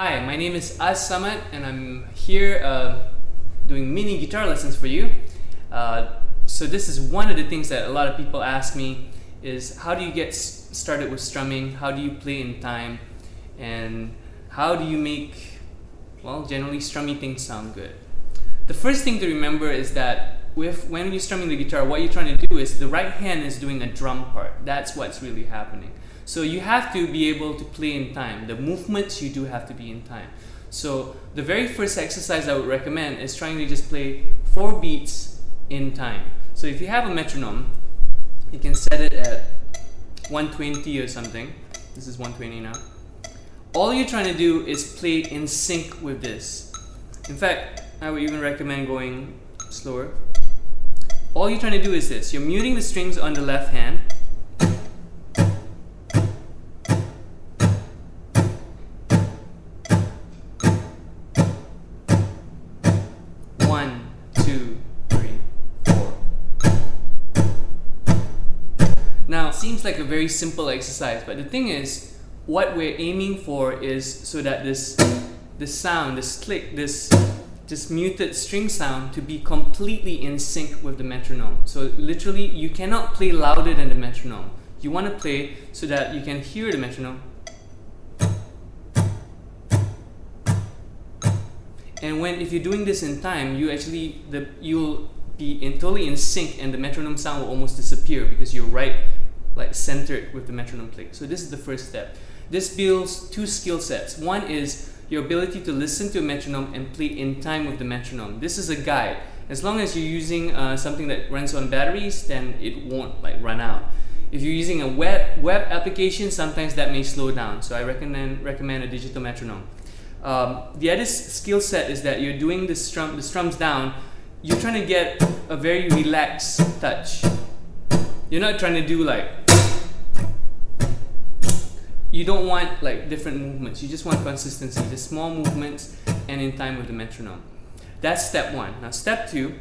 Hi, my name is Aman and I'm here doing mini guitar lessons for you. So this is one of the things that a lot of people ask me is how do you get started with strumming, how do you play in time, and how do you make, well, generally strummy things sound good. The first thing to remember is that when you're strumming the guitar, what you're trying to do is the right hand is doing a drum part. That's what's really happening. So you have to be able to play in time. The movements you do have to be in time. So the very first exercise I would recommend is trying to just play 4 beats in time. So if you have a metronome, you can set it at 120 or something. This is 120 now. All you're trying to do is play in sync with this. In fact, I would even recommend going slower. All you're trying to do is this. You're muting the strings on the left hand. Now, it seems like a very simple exercise, but the thing is, what we're aiming for is so that this sound, this click, this muted string sound to be completely in sync with the metronome. So literally, you cannot play louder than the metronome. You want to play so that you can hear the metronome. And if you're doing this in time, you'll be totally in sync, and the metronome sound will almost disappear because you're right, like centered with the metronome click. So this is the first step. This builds 2 skill sets. One is your ability to listen to a metronome and play in time with the metronome. This is a guide. As long as you're using something that runs on batteries, then it won't run out. If you're using a web application, sometimes that may slow down. So I recommend a digital metronome. The other skill set is that you're doing the strums down. You're trying to get a very relaxed touch. You're not trying to do you don't want different movements. You just want consistency, just small movements and in time with the metronome. That's step 1. Now step 2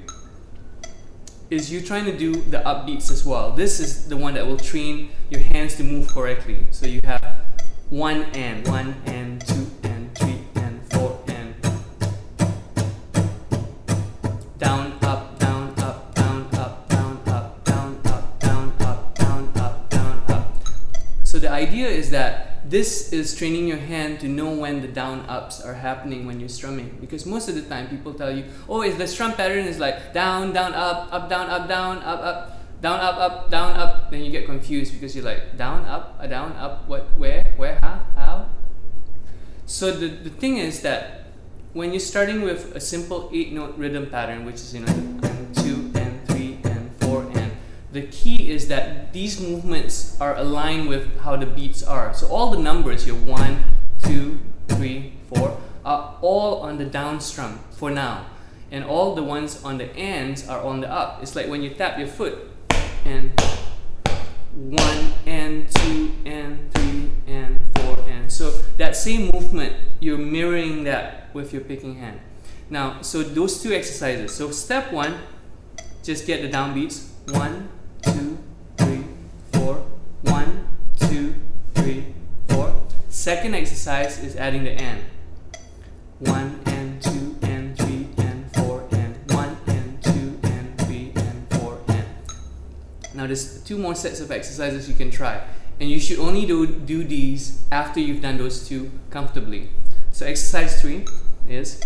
is you trying to do the upbeats as well. This is the one that will train your hands to move correctly. So you have 1 and 2 and 3 and 4 and down, up, down, up, down, up, down, up, down, up, down, up, down, up, down, up. So the idea is that this is training your hand to know when the down ups are happening when you're strumming, because most of the time people tell you, oh, if the strum pattern is like down, down, up, down, up, down, up, down, up, down, up, then you get confused because you're like down, up, what, where, how? So the thing is that when you're starting with a simple 8-note rhythm pattern, which is 1, 2 and 3 and 4 and the key is that these movements are aligned with how the beats are. So all the numbers, your 1, 2, 3, 4, are all on the down strum for now. And all the ones on the ends are on the up. It's like when you tap your foot and 1 and 2 and 3 and 4 and so that same movement, you're mirroring that with your picking hand. Now, so those 2 exercises. So step 1, just get the downbeats. 1, 2, 3, 4. 1, 2, 3, 4. Second exercise is adding the and. 1 and 2 and 3 and 4 and 1 and 2 and 3 and 4 and. Now there's 2 more sets of exercises you can try, and you should only do these after you've done those 2 comfortably. So exercise 3 is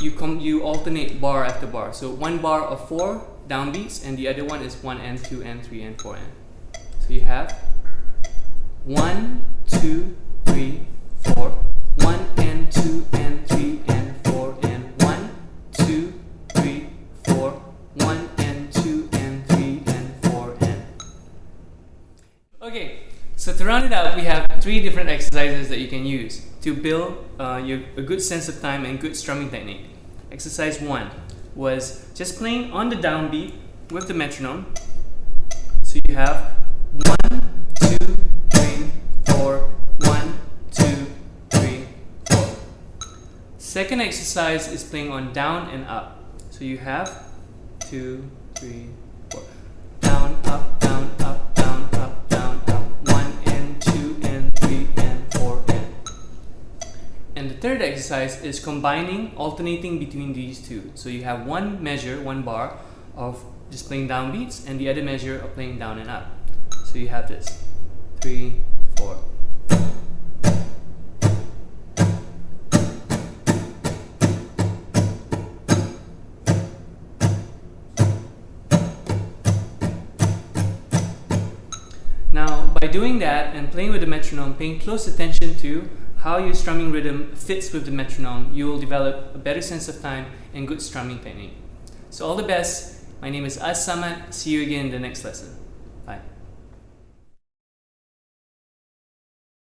you alternate bar after bar. So 1 bar of 4 downbeats, and the other one is 1 and 2 and 3 and 4 and. So you have 1, 2, 3, 4, 1 and 2 and 3 and 4 and 1, 2, 3, 4, 1 and 2 and 3 and 4 and. Okay, so to round it out, we have 3 different exercises that you can use to build a good sense of time and good strumming technique. Exercise 1 was just playing on the downbeat with the metronome. So you have 1, 2, 3, 4, 1, 2, 3, 4. Second exercise is playing on down and up. So you have 2, 3, 4. Down, up, down, up, down, up, down, up. 1 and 2 and 3 and 4 and. third exercise is combining, alternating between these two. So you have one measure, one bar of just playing down beats and the other measure of playing down and up. So you have this 3, 4. Now, by doing that and playing with the metronome, paying close attention to how your strumming rhythm fits with the metronome, you will develop a better sense of time and good strumming technique. So all the best. My name is Aman. See you again in the next lesson.